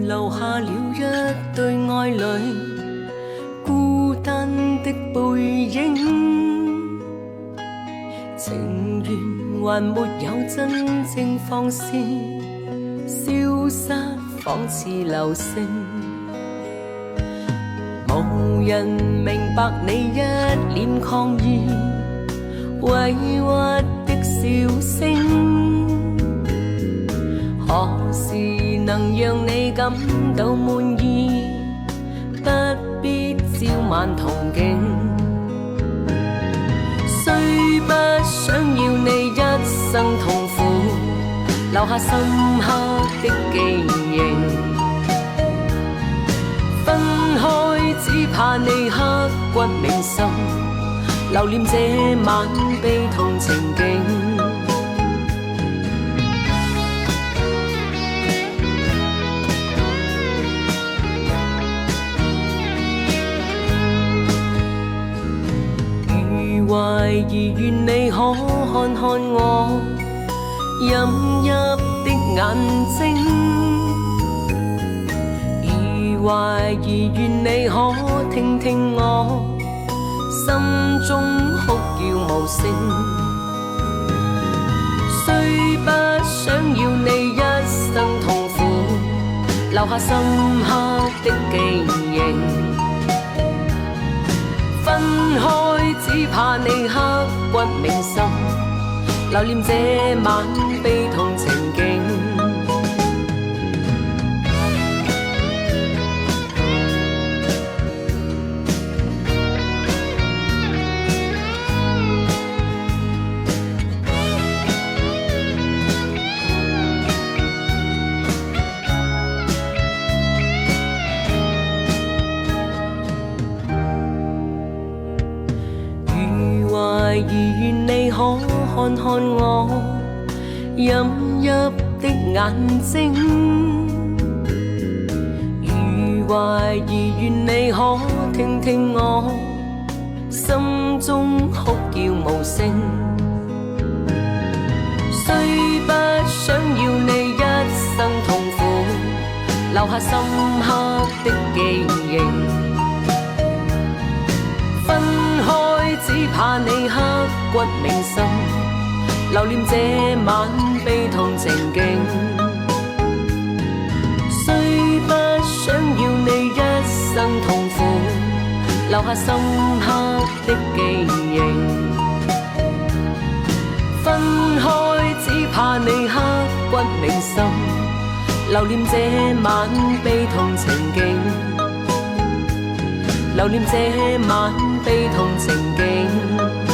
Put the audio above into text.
留下了一對愛侶，孤單的背影，情緣還沒有真正放肆，消失仿似流星，無人明白你一臉抗議，委屈的笑聲，何時能讓你感到滿意？不必朝晚同景，雖不想要你一生痛苦，留下深刻的記憶。分開只怕你刻骨銘心，留念這晚悲痛情景。懷疑願你可看看我陰鬱的眼睛，如懷疑願你可聽聽我心中哭叫無聲，雖不想要你一生痛苦，留下深刻的記憶。分開只怕你刻骨銘心，留念這晚悲痛情景。懷疑願你可看看我陰鬱的眼睛，如懷疑願你可聽聽我心中哭叫無聲，雖不想要你一生痛苦，留下深刻的記憶。分開只怕你刻骨銘心，留念這晚悲痛情景。雖不想要你一生痛苦，留下深刻的記憶。分開只怕你刻骨銘心，留念這晚悲痛情景。留念這晚悲痛情景。